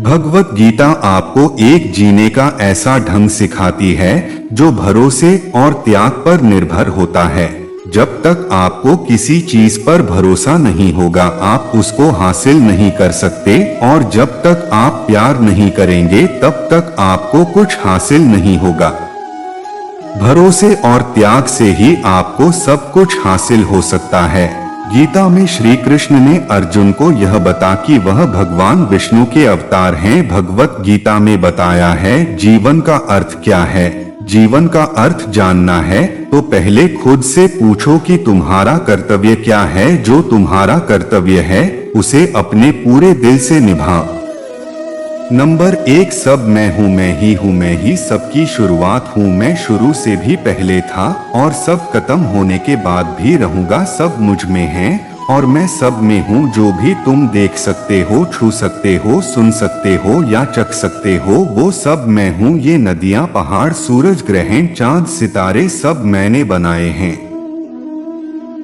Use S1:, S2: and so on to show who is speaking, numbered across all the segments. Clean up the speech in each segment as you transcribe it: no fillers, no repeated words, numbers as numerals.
S1: भगवत गीता आपको एक जीने का ऐसा ढंग सिखाती है जो भरोसे और त्याग पर निर्भर होता है। जब तक आपको किसी चीज पर भरोसा नहीं होगा आप उसको हासिल नहीं कर सकते, और जब तक आप प्यार नहीं करेंगे तब तक आपको कुछ हासिल नहीं होगा। भरोसे और त्याग से ही आपको सब कुछ हासिल हो सकता है। गीता में श्री कृष्ण ने अर्जुन को यह बता कि वह भगवान विष्णु के अवतार हैं। भगवत गीता में बताया है जीवन का अर्थ क्या है। जीवन का अर्थ जानना है तो पहले खुद से पूछो कि तुम्हारा कर्तव्य क्या है। जो तुम्हारा कर्तव्य है उसे अपने पूरे दिल से निभाओ। नंबर 1, सब मैं हूँ, मैं ही सबकी शुरुआत हूँ। मैं शुरू से भी पहले था और सब खत्म होने के बाद भी रहूंगा। सब मुझ में है और मैं सब में हूँ। जो भी तुम देख सकते हो, छू सकते हो, सुन सकते हो या चख सकते हो वो सब मैं हूँ। ये नदियाँ, पहाड़, सूरज, ग्रहण, चांद, सितारे सब मैंने बनाए हैं।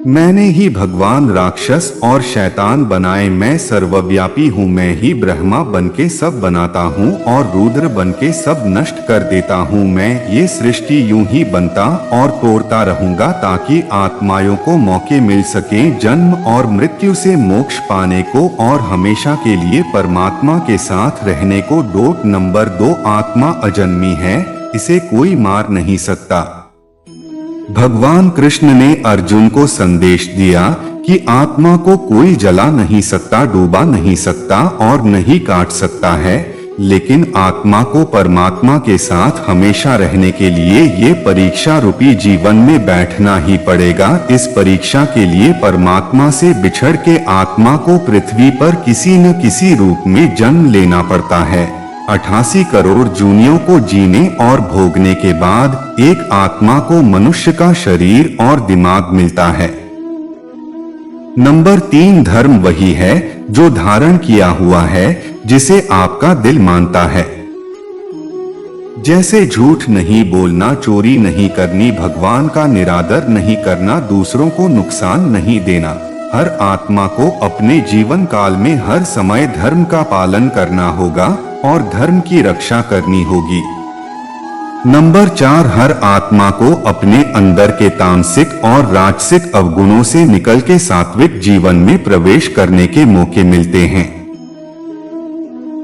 S1: मैंने ही भगवान, राक्षस और शैतान बनाए। मैं सर्वव्यापी हूँ। मैं ही ब्रह्मा बनके सब बनाता हूँ और रुद्र बनके सब नष्ट कर देता हूँ। मैं ये सृष्टि यूं ही बनता और तोड़ता रहूंगा ताकि आत्माओं को मौके मिल सके जन्म और मृत्यु से मोक्ष पाने को और हमेशा के लिए परमात्मा के साथ रहने को। नंबर 2, आत्मा अजन्मी है, इसे कोई मार नहीं सकता। भगवान कृष्ण ने अर्जुन को संदेश दिया कि आत्मा को कोई जला नहीं सकता, डूबा नहीं सकता और नहीं काट सकता है, लेकिन आत्मा को परमात्मा के साथ हमेशा रहने के लिए ये परीक्षा रूपी जीवन में बैठना ही पड़ेगा। इस परीक्षा के लिए परमात्मा से बिछड़ के आत्मा को पृथ्वी पर किसी न किसी रूप में जन्म लेना पड़ता है। 88 करोड़ जूनियों को जीने और भोगने के बाद एक आत्मा को मनुष्य का शरीर और दिमाग मिलता है। नंबर 3, धर्म वही है जो धारण किया हुआ है जिसे आपका दिल मानता है। जैसे झूठ नहीं बोलना, चोरी नहीं करनी, भगवान का निरादर नहीं करना, दूसरों को नुकसान नहीं देना। हर आत्मा को अपने जीवन काल में हर समय धर्म का पालन करना होगा और धर्म की रक्षा करनी होगी। नंबर 4, हर आत्मा को अपने अंदर के तामसिक और राजसिक अवगुणों से निकल के सात्विक जीवन में प्रवेश करने के मौके मिलते हैं।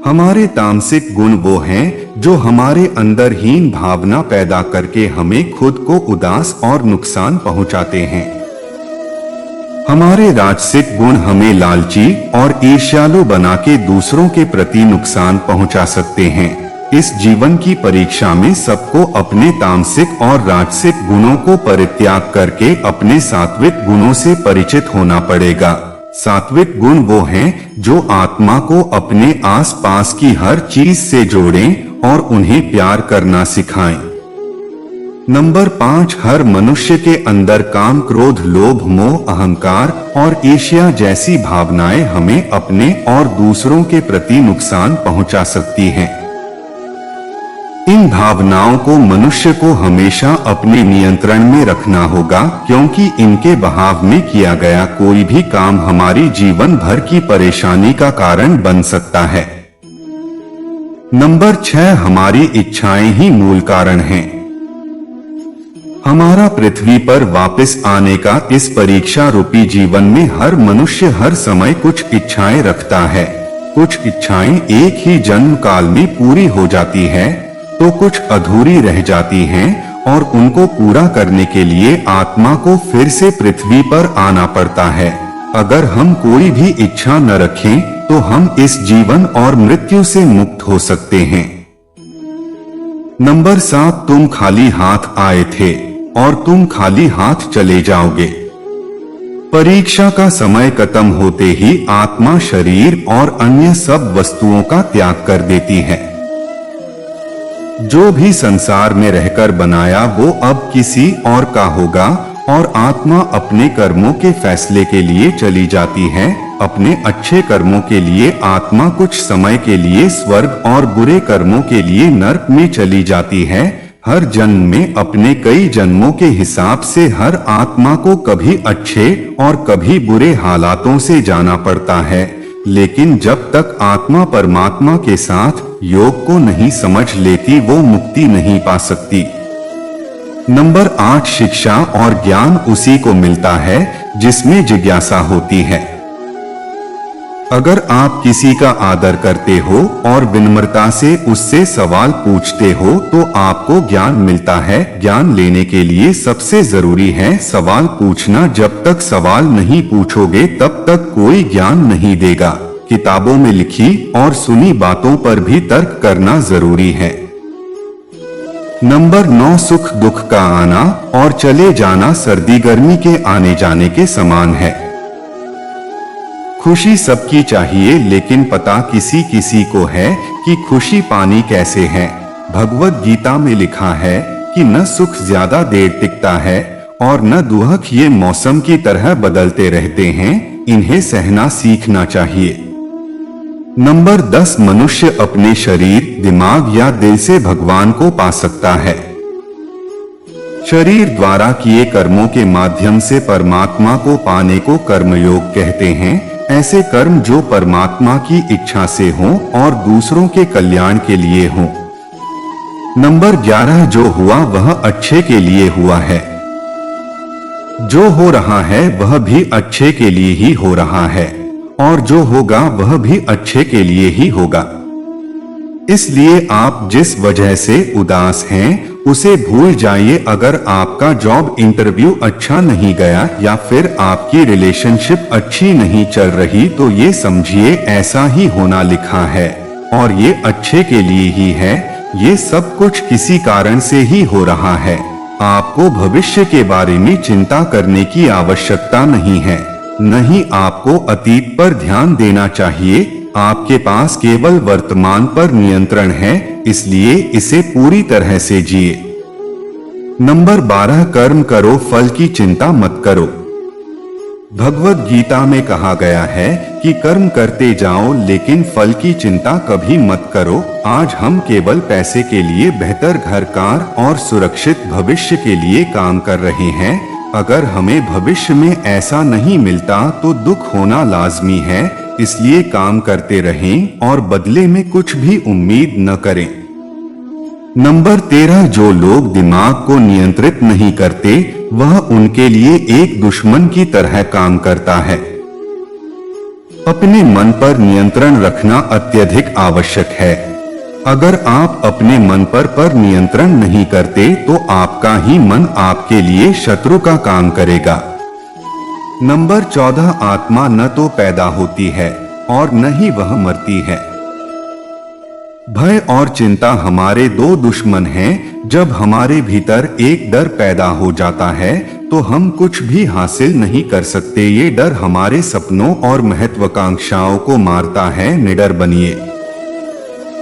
S1: हमारे तामसिक गुण वो हैं जो हमारे अंदर हीन भावना पैदा करके हमें खुद को उदास और नुकसान पहुंचाते हैं। हमारे राजसिक गुण हमें लालची और ईर्ष्यालु बना के दूसरों के प्रति नुकसान पहुंचा सकते हैं। इस जीवन की परीक्षा में सबको अपने तामसिक और राजसिक गुणों को परित्याग करके अपने सात्विक गुणों से परिचित होना पड़ेगा। सात्विक गुण वो हैं जो आत्मा को अपने आसपास की हर चीज से जोड़ें और उन्हें प्यार करना सिखाएं। नंबर 5, हर मनुष्य के अंदर काम, क्रोध, लोभ, मोह, अहंकार और ईर्ष्या जैसी भावनाएं हमें अपने और दूसरों के प्रति नुकसान पहुंचा सकती हैं। इन भावनाओं को मनुष्य को हमेशा अपने नियंत्रण में रखना होगा, क्योंकि इनके बहाव में किया गया कोई भी काम हमारी जीवन भर की परेशानी का कारण बन सकता है। नंबर 6, हमारी इच्छाएं ही मूल कारण हैं। हमारा पृथ्वी पर वापस आने का इस परीक्षा रूपी जीवन में हर मनुष्य हर समय कुछ इच्छाएं रखता है। कुछ इच्छाएं एक ही जन्म काल में पूरी हो जाती है तो कुछ अधूरी रह जाती हैं और उनको पूरा करने के लिए आत्मा को फिर से पृथ्वी पर आना पड़ता है। अगर हम कोई भी इच्छा न रखें तो हम इस जीवन और मृत्यु से मुक्त हो सकते हैं। नंबर 7, तुम खाली हाथ आए थे और तुम खाली हाथ चले जाओगे। परीक्षा का समय खत्म होते ही आत्मा शरीर और अन्य सब वस्तुओं का त्याग कर देती है। जो भी संसार में रहकर बनाया वो अब किसी और का होगा और आत्मा अपने कर्मों के फैसले के लिए चली जाती है। अपने अच्छे कर्मों के लिए आत्मा कुछ समय के लिए स्वर्ग और बुरे कर्मों के लिए नरक में चली जाती है। हर जन्म में अपने कई जन्मों के हिसाब से हर आत्मा को कभी अच्छे और कभी बुरे हालातों से जाना पड़ता है। लेकिन जब तक आत्मा परमात्मा के साथ योग को नहीं समझ लेती वो मुक्ति नहीं पा सकती। नंबर 8 शिक्षा और ज्ञान उसी को मिलता है जिसमें जिज्ञासा होती है। अगर आप किसी का आदर करते हो और विनम्रता से उससे सवाल पूछते हो तो आपको ज्ञान मिलता है। ज्ञान लेने के लिए सबसे जरूरी है सवाल पूछना। जब तक सवाल नहीं पूछोगे तब तक कोई ज्ञान नहीं देगा। किताबों में लिखी और सुनी बातों पर भी तर्क करना जरूरी है। नंबर 9 सुख दुख का आना और चले जाना सर्दी गर्मी के आने जाने के समान है। खुशी सबकी चाहिए लेकिन पता किसी किसी को है कि खुशी पानी कैसे है। भगवत गीता में लिखा है कि न सुख ज्यादा देर टिकता है और न दुख, ये मौसम की तरह बदलते रहते हैं, इन्हें सहना सीखना चाहिए। नंबर 10 मनुष्य अपने शरीर, दिमाग या दिल से भगवान को पा सकता है। शरीर द्वारा किए कर्मों के माध्यम से परमात्मा को पाने को कर्मयोग कहते हैं। ऐसे कर्म जो परमात्मा की इच्छा से हों और दूसरों के कल्याण के लिए हों। नंबर 11 जो हुआ वह अच्छे के लिए हुआ है। जो हो रहा है वह भी अच्छे के लिए ही हो रहा है और जो होगा वह भी अच्छे के लिए ही होगा। इसलिए आप जिस वजह से उदास हैं उसे भूल जाइए। अगर आपका जॉब इंटरव्यू अच्छा नहीं गया या फिर आपकी रिलेशनशिप अच्छी नहीं चल रही तो ये समझिए ऐसा ही होना लिखा है और ये अच्छे के लिए ही है। ये सब कुछ किसी कारण से ही हो रहा है। आपको भविष्य के बारे में चिंता करने की आवश्यकता नहीं है। नहीं आपको अतीत पर ध्यान देना चाहिए। आपके पास केवल वर्तमान पर नियंत्रण है, इसलिए इसे पूरी तरह से जिए। नंबर 12 कर्म करो, फल की चिंता मत करो। भगवत गीता में कहा गया है कि कर्म करते जाओ लेकिन फल की चिंता कभी मत करो। आज हम केवल पैसे के लिए, बेहतर घर, कार और सुरक्षित भविष्य के लिए काम कर रहे हैं। अगर हमें भविष्य में ऐसा नहीं मिलता तो दुख होना लाजमी है। इसलिए काम करते रहें और बदले में कुछ भी उम्मीद न करें। नंबर 13 जो लोग दिमाग को नियंत्रित नहीं करते वह उनके लिए एक दुश्मन की तरह काम करता है। अपने मन पर नियंत्रण रखना अत्यधिक आवश्यक है। अगर आप अपने मन पर नियंत्रण नहीं करते तो आपका ही मन आपके लिए शत्रु का काम करेगा। नंबर 14 आत्मा न तो पैदा होती है और न ही वह मरती है। भय और चिंता हमारे दो दुश्मन हैं। जब हमारे भीतर एक डर पैदा हो जाता है तो हम कुछ भी हासिल नहीं कर सकते। ये डर हमारे सपनों और महत्वाकांक्षाओं को मारता है। निडर बनिए।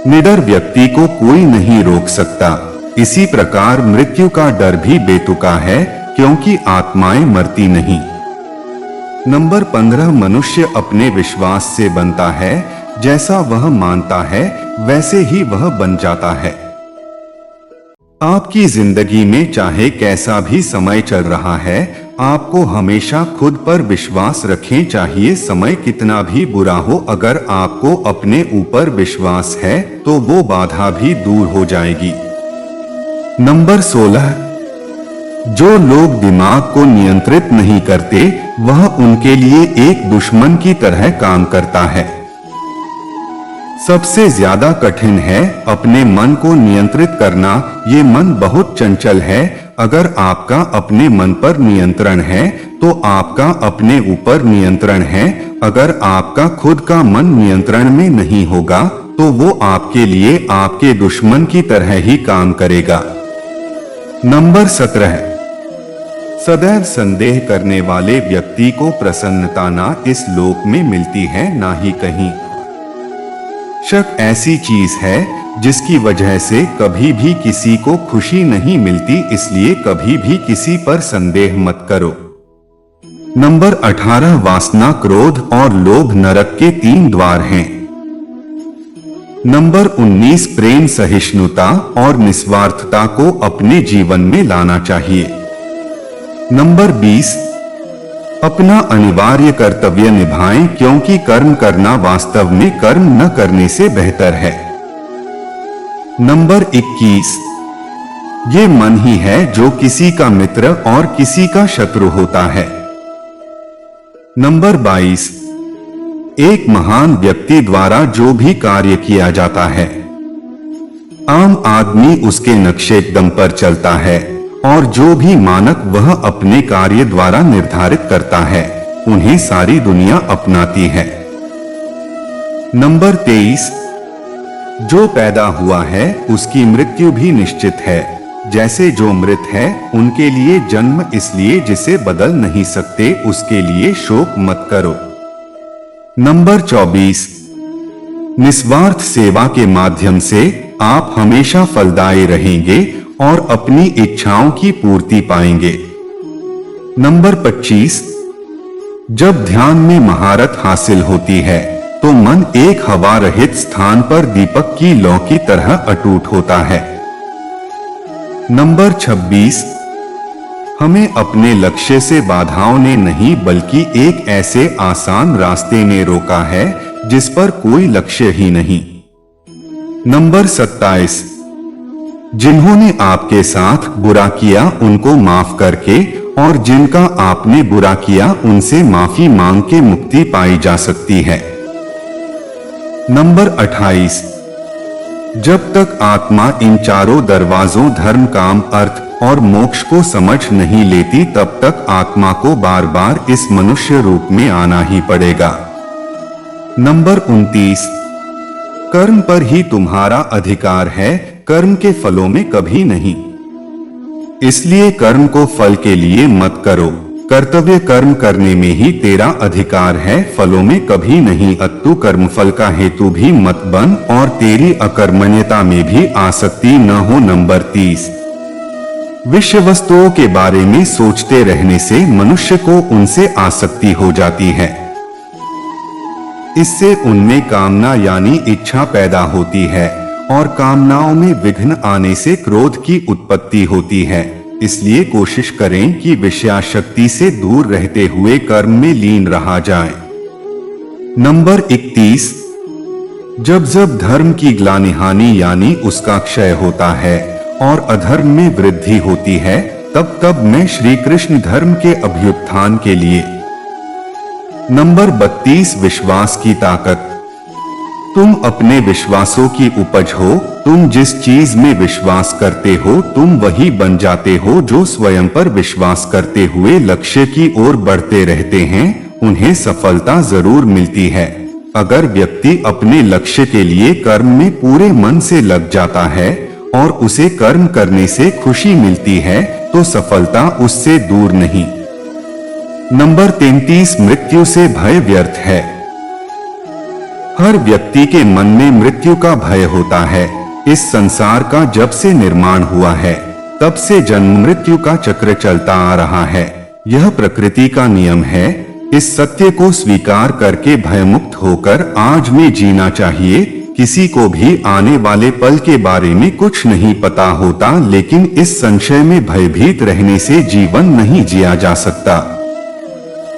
S1: निडर व्यक्ति को कोई नहीं रोक सकता। इसी प्रकार मृत्यु का डर भी बेतुका है क्योंकि आत्माएं मरती नहीं। नंबर 15 मनुष्य अपने विश्वास से बनता है। जैसा वह मानता है वैसे ही वह बन जाता है। आपकी जिंदगी में चाहे कैसा भी समय चल रहा है, आपको हमेशा खुद पर विश्वास रखें। चाहिए समय कितना भी बुरा हो, अगर आपको अपने ऊपर विश्वास है तो वो बाधा भी दूर हो जाएगी। नंबर 16 जो लोग दिमाग को नियंत्रित नहीं करते वह उनके लिए एक दुश्मन की तरह काम करता है। सबसे ज्यादा कठिन है अपने मन को नियंत्रित करना। ये मन बहुत चंचल है। अगर आपका अपने मन पर नियंत्रण है तो आपका अपने ऊपर नियंत्रण है। अगर आपका खुद का मन नियंत्रण में नहीं होगा तो वो आपके लिए आपके दुश्मन की तरह ही काम करेगा। नंबर 17 सदैव संदेह करने वाले व्यक्ति को प्रसन्नता ना इस लोक में मिलती है ना ही कहीं। शक ऐसी चीज है जिसकी वजह से कभी भी किसी को खुशी नहीं मिलती, इसलिए कभी भी किसी पर संदेह मत करो। नंबर 18 वासना, क्रोध और लोभ नरक के 3 द्वार हैं। नंबर 19 प्रेम, सहिष्णुता और निस्वार्थता को अपने जीवन में लाना चाहिए। नंबर 20 अपना अनिवार्य कर्तव्य निभाएं, क्योंकि कर्म करना वास्तव में कर्म न करने से बेहतर है। नंबर 21, ये मन ही है जो किसी का मित्र और किसी का शत्रु होता है। नंबर 22, एक महान व्यक्ति द्वारा जो भी कार्य किया जाता है, आम आदमी उसके नक्शे कदम पर चलता है, और जो भी मानक वह अपने कार्य द्वारा निर्धारित करता है, उन्हें सारी दुनिया अपनाती है। नंबर 23, जो पैदा हुआ है उसकी मृत्यु भी निश्चित है। जैसे जो मृत है उनके लिए जन्म इसलिए जिसे बदल नहीं सकते, उसके लिए शोक मत करो। नंबर 24, निस्वार्थ सेवा के माध्यम से आप हमेशा फलदायी रहेंगे और अपनी इच्छाओं की पूर्ति पाएंगे। नंबर 25, जब ध्यान में महारत हासिल होती है तो मन एक हवा रहित स्थान पर दीपक की लौ की तरह अटूट होता है। नंबर 26, हमें अपने लक्ष्य से बाधाओं ने नहीं बल्कि एक ऐसे आसान रास्ते ने रोका है जिस पर कोई लक्ष्य ही नहीं। नंबर 27, जिन्होंने आपके साथ बुरा किया उनको माफ करके और जिनका आपने बुरा किया उनसे माफी मांग के मुक्ति पाई जा सकती है। नंबर 28, जब तक आत्मा इन चारों दरवाजों धर्म, काम, अर्थ और मोक्ष को समझ नहीं लेती तब तक आत्मा को बार बार इस मनुष्य रूप में आना ही पड़ेगा। नंबर 29, कर्म पर ही तुम्हारा अधिकार है, कर्म के फलों में कभी नहीं। इसलिए कर्म को फल के लिए मत करो, कर्तव्य कर्म करने में ही तेरा अधिकार है, फलों में कभी नहीं। अतु कर्म फल का हेतु भी मत बन और तेरी अकर्मण्यता में भी आसक्ति न हो। नंबर 30, विषय वस्तुओं के बारे में सोचते रहने से मनुष्य को उनसे आसक्ति हो जाती है। इससे उनमें कामना यानी इच्छा पैदा होती है और कामनाओं में विघ्न आने से क्रोध की उत्पत्ति होती है। इसलिए कोशिश करें कि विषयाशक्ति से दूर रहते हुए कर्म में लीन रहा जाए। नंबर 31, जब जब धर्म की ग्लानिहानि यानी उसका क्षय होता है और अधर्म में वृद्धि होती है, तब तब मैं श्री कृष्ण धर्म के अभ्युत्थान के लिए। नंबर 32, विश्वास की ताकत। तुम अपने विश्वासों की उपज हो, तुम जिस चीज में विश्वास करते हो तुम वही बन जाते हो। जो स्वयं पर विश्वास करते हुए लक्ष्य की ओर बढ़ते रहते हैं उन्हें सफलता जरूर मिलती है। अगर व्यक्ति अपने लक्ष्य के लिए कर्म में पूरे मन से लग जाता है और उसे कर्म करने से खुशी मिलती है तो सफलता उससे दूर नहीं। नंबर 33, मृत्यु से भय व्यर्थ है। हर व्यक्ति के मन में मृत्यु का भय होता है। इस संसार का जब से निर्माण हुआ है तब से जन्म मृत्यु का चक्र चलता आ रहा है। यह प्रकृति का नियम है। इस सत्य को स्वीकार करके भयमुक्त होकर आज में जीना चाहिए। किसी को भी आने वाले पल के बारे में कुछ नहीं पता होता, लेकिन इस संशय में भयभीत रहने से जीवन नहीं जिया जा सकता।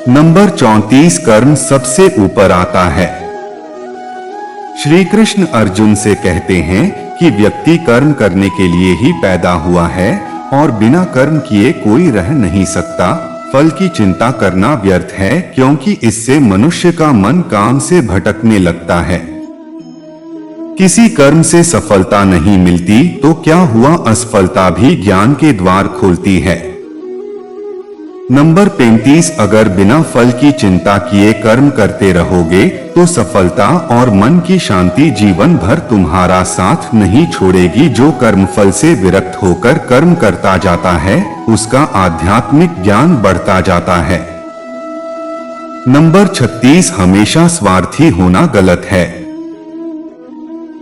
S1: नंबर 34, कर्म सबसे ऊपर आता है। श्री कृष्ण अर्जुन से कहते हैं कि व्यक्ति कर्म करने के लिए ही पैदा हुआ है और बिना कर्म किए कोई रह नहीं सकता। फल की चिंता करना व्यर्थ है, क्योंकि इससे मनुष्य का मन काम से भटकने लगता है। किसी कर्म से सफलता नहीं मिलती तो क्या हुआ, असफलता भी ज्ञान के द्वार खोलती है। नंबर 35, अगर बिना फल की चिंता किए कर्म करते रहोगे तो सफलता और मन की शांति जीवन भर तुम्हारा साथ नहीं छोड़ेगी। जो कर्म फल से विरक्त होकर कर्म करता जाता है उसका आध्यात्मिक ज्ञान बढ़ता जाता है। नंबर 36, हमेशा स्वार्थी होना गलत है।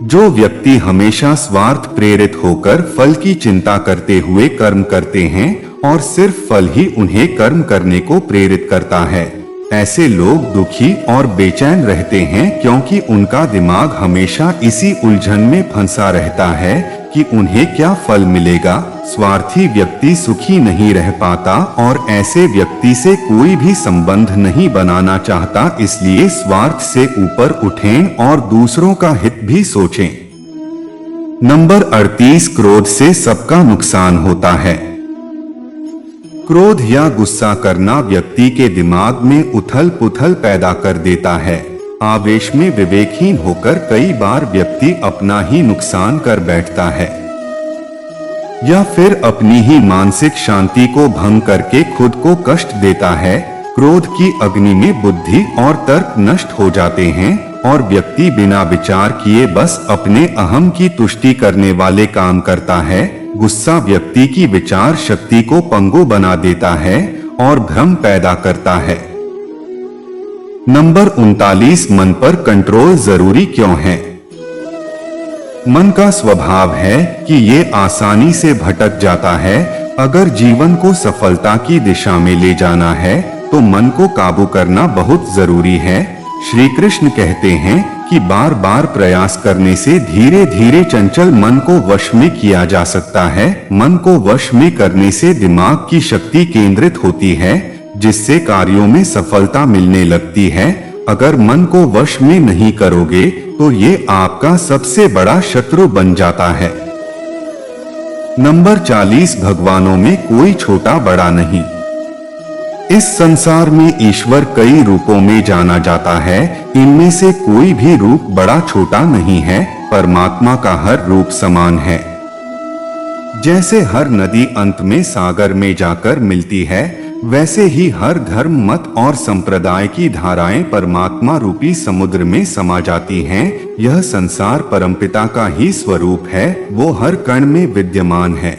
S1: जो व्यक्ति हमेशा स्वार्थ प्रेरित होकर फल की चिंता करते हुए कर्म करते हैं और सिर्फ फल ही उन्हें कर्म करने को प्रेरित करता है, ऐसे लोग दुखी और बेचैन रहते हैं, क्योंकि उनका दिमाग हमेशा इसी उलझन में फंसा रहता है कि उन्हें क्या फल मिलेगा। स्वार्थी व्यक्ति सुखी नहीं रह पाता और ऐसे व्यक्ति से कोई भी संबंध नहीं बनाना चाहता, इसलिए स्वार्थ से ऊपर उठें और दूसरों का हित भी सोचें। नंबर 38, क्रोध से सबका नुकसान होता है। क्रोध या गुस्सा करना व्यक्ति के दिमाग में उथल पुथल पैदा कर देता है। आवेश में विवेकहीन होकर कई बार व्यक्ति अपना ही नुकसान कर बैठता है या फिर अपनी ही मानसिक शांति को भंग करके खुद को कष्ट देता है। क्रोध की अग्नि में बुद्धि और तर्क नष्ट हो जाते हैं और व्यक्ति बिना विचार किए बस अपने अहम की तुष्टि करने वाले काम करता है। गुस्सा व्यक्ति की विचार शक्ति को पंगु बना देता है और भ्रम पैदा करता है। नंबर 39, मन पर कंट्रोल जरूरी क्यों है। मन का स्वभाव है कि ये आसानी से भटक जाता है। अगर जीवन को सफलता की दिशा में ले जाना है तो मन को काबू करना बहुत जरूरी है। श्री कृष्ण कहते हैं कि बार बार प्रयास करने से धीरे धीरे चंचल मन को वश में किया जा सकता है। मन को वश में करने से दिमाग की शक्ति केंद्रित होती है, जिससे कार्यों में सफलता मिलने लगती है। अगर मन को वश में नहीं करोगे तो ये आपका सबसे बड़ा शत्रु बन जाता है। नंबर 40, भगवानों में कोई छोटा बड़ा नहीं। इस संसार में ईश्वर कई रूपों में जाना जाता है। इनमें से कोई भी रूप बड़ा छोटा नहीं है। परमात्मा का हर रूप समान है। जैसे हर नदी अंत में सागर में जाकर मिलती है, वैसे ही हर धर्म, मत और संप्रदाय की धाराएं परमात्मा रूपी समुद्र में समा जाती हैं। यह संसार परमपिता का ही स्वरूप है, वो हर कण में विद्यमान है।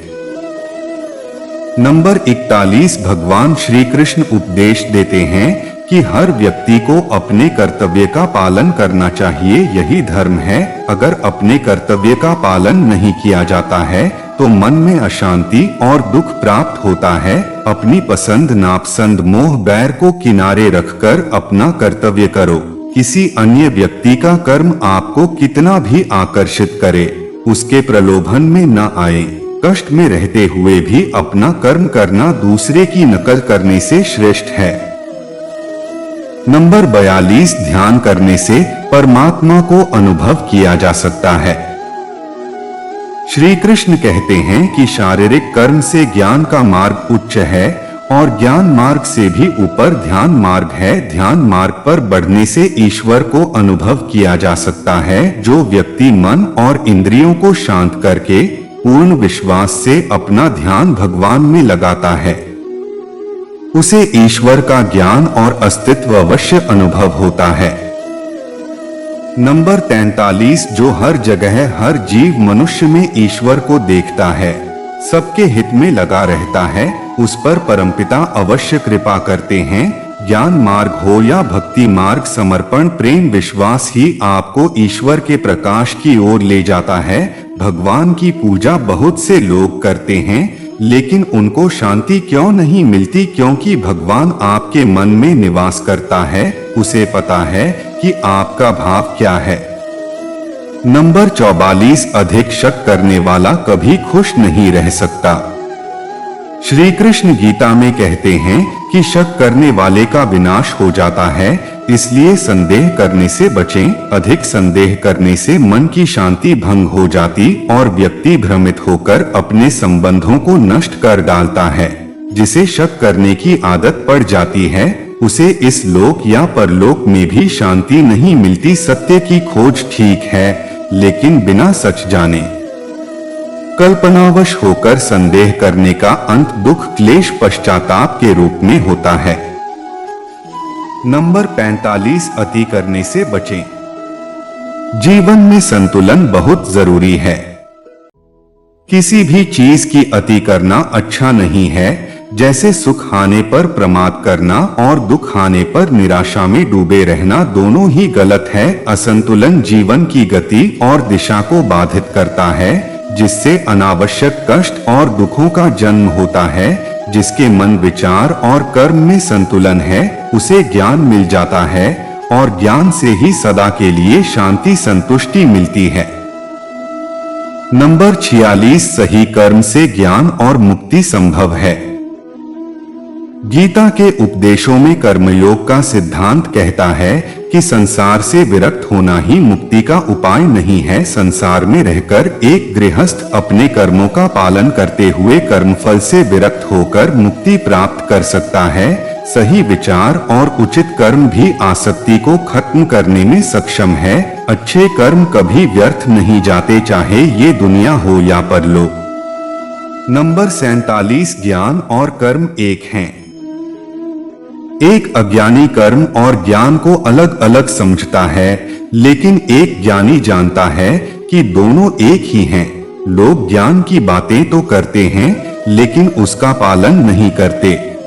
S1: नंबर 41, भगवान श्री कृष्ण उपदेश देते हैं कि हर व्यक्ति को अपने कर्तव्य का पालन करना चाहिए, यही धर्म है। अगर अपने कर्तव्य का पालन नहीं किया जाता है तो मन में अशांति और दुख प्राप्त होता है। अपनी पसंद नापसंद, मोह बैर को किनारे रखकर अपना कर्तव्य करो। किसी अन्य व्यक्ति का कर्म आपको कितना भी आकर्षित करे, उसके प्रलोभन में न आए। कष्ट में रहते हुए भी अपना कर्म करना दूसरे की नकल करने से श्रेष्ठ है। नंबर 42, ध्यान करने से परमात्मा को अनुभव किया जा सकता है। श्री कृष्ण कहते हैं कि शारीरिक कर्म से ज्ञान का मार्ग उच्च है और ज्ञान मार्ग से भी ऊपर ध्यान मार्ग है। ध्यान मार्ग पर बढ़ने से ईश्वर को अनुभव किया जा सकता है। जो व्यक्ति मन और इंद्रियों को शांत करके पूर्ण विश्वास से अपना ध्यान भगवान में लगाता है, उसे ईश्वर का ज्ञान और अस्तित्व अवश्य अनुभव होता है। नंबर 43, जो हर जगह हर जीव मनुष्य में ईश्वर को देखता है, सबके हित में लगा रहता है, उस पर परमपिता अवश्य कृपा करते हैं। ज्ञान मार्ग हो या भक्ति मार्ग, समर्पण प्रेम विश्वास ही आपको ईश्वर के प्रकाश की ओर ले जाता है। भगवान की पूजा बहुत से लोग करते हैं, लेकिन उनको शांति क्यों नहीं मिलती? क्योंकि भगवान आपके मन में निवास करता है, उसे पता है कि आपका भाव क्या है। नंबर 44, अधिक शक करने वाला कभी खुश नहीं रह सकता। श्री कृष्ण गीता में कहते हैं कि शक करने वाले का विनाश हो जाता है, इसलिए संदेह करने से बचें। अधिक संदेह करने से मन की शांति भंग हो जाती और व्यक्ति भ्रमित होकर अपने संबंधों को नष्ट कर डालता है। जिसे शक करने की आदत पड़ जाती है, उसे इस लोक या परलोक में भी शांति नहीं मिलती। सत्य की खोज ठीक है, लेकिन बिना सच जाने कल्पनावश होकर संदेह करने का अंत दुख, क्लेश, पश्चाताप के रूप में होता है। नंबर 45, अति करने से बचें। जीवन में संतुलन बहुत जरूरी है। किसी भी चीज की अति करना अच्छा नहीं है। जैसे सुख आने पर प्रमाद करना और दुख आने पर निराशा में डूबे रहना, दोनों ही गलत है। असंतुलन जीवन की गति और दिशा को बाधित करता है, जिससे अनावश्यक कष्ट और दुखों का जन्म होता है। जिसके मन, विचार और कर्म में संतुलन है, उसे ज्ञान मिल जाता है और ज्ञान से ही सदा के लिए शांति संतुष्टि मिलती है। नंबर 46 सही कर्म से ज्ञान और मुक्ति संभव है। गीता के उपदेशों में कर्मयोग का सिद्धांत कहता है कि संसार से विरक्त होना ही मुक्ति का उपाय नहीं है। संसार में रहकर एक गृहस्थ अपने कर्मों का पालन करते हुए कर्मफल से विरक्त होकर मुक्ति प्राप्त कर सकता है। सही विचार और उचित कर्म भी आसक्ति को खत्म करने में सक्षम है। अच्छे कर्म कभी व्यर्थ नहीं जाते, चाहे ये दुनिया हो या परलोक। नंबर 47 ज्ञान और कर्म एक हैं। एक अज्ञानी कर्म और ज्ञान को अलग अलग समझता है, लेकिन एक ज्ञानी जानता है कि दोनों एक ही हैं। लोग ज्ञान की बातें तो करते हैं, लेकिन उसका पालन नहीं करते।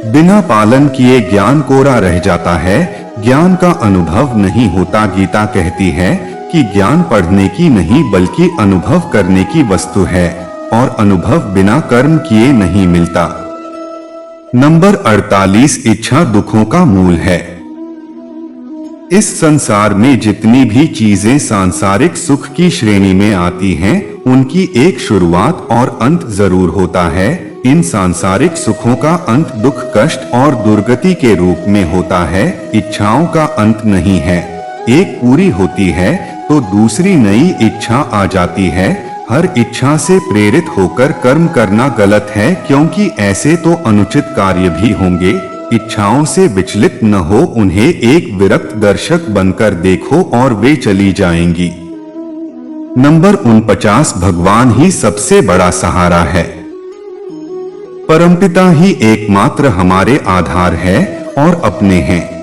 S1: बिना पालन किए ज्ञान कोरा रह जाता है, ज्ञान का अनुभव नहीं होता। गीता कहती है कि ज्ञान पढ़ने की नहीं बल्कि अनुभव करने की वस्तु है, और अनुभव बिना कर्म किए नहीं मिलता। नंबर 48 इच्छा दुखों का मूल है। इस संसार में जितनी भी चीजें सांसारिक सुख की श्रेणी में आती हैं, उनकी एक शुरुआत और अंत जरूर होता है। इन सांसारिक सुखों का अंत दुख, कष्ट और दुर्गति के रूप में होता है। इच्छाओं का अंत नहीं है। एक पूरी होती है तो दूसरी नई इच्छा आ जाती है। हर इच्छा से प्रेरित होकर कर्म करना गलत है, क्योंकि ऐसे तो अनुचित कार्य भी होंगे। इच्छाओं से विचलित न हो, उन्हें एक विरक्त दर्शक बनकर देखो और वे चली जाएंगी। नंबर 49 भगवान ही सबसे बड़ा सहारा है। परमपिता ही एकमात्र हमारे आधार है और अपने हैं।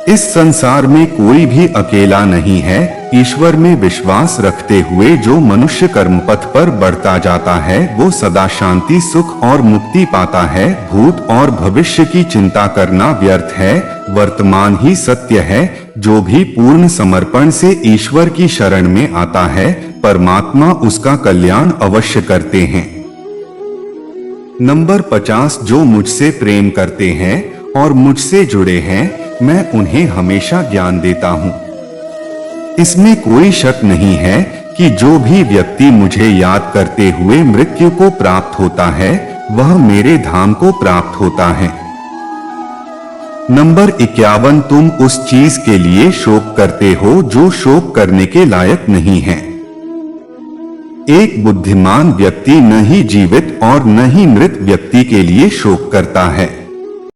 S1: इस संसार में कोई भी अकेला नहीं है। ईश्वर में विश्वास रखते हुए जो मनुष्य कर्म पथ पर बढ़ता जाता है, वो सदा शांति, सुख और मुक्ति पाता है। भूत और भविष्य की चिंता करना व्यर्थ है। वर्तमान ही सत्य है। जो भी पूर्ण समर्पण से ईश्वर की शरण में आता है, परमात्मा उसका कल्याण अवश्य करते हैं। नंबर 50 जो मुझसे प्रेम करते हैं और मुझसे जुड़े हैं, मैं उन्हें हमेशा ज्ञान देता हूँ। इसमें कोई शक नहीं है कि जो भी व्यक्ति मुझे याद करते हुए मृत्यु को प्राप्त होता है, वह मेरे धाम को प्राप्त होता है। नंबर 51 तुम उस चीज के लिए शोक करते हो जो शोक करने के लायक नहीं है। एक बुद्धिमान व्यक्ति न ही जीवित और न ही मृत व्यक्ति के लिए शोक करता है।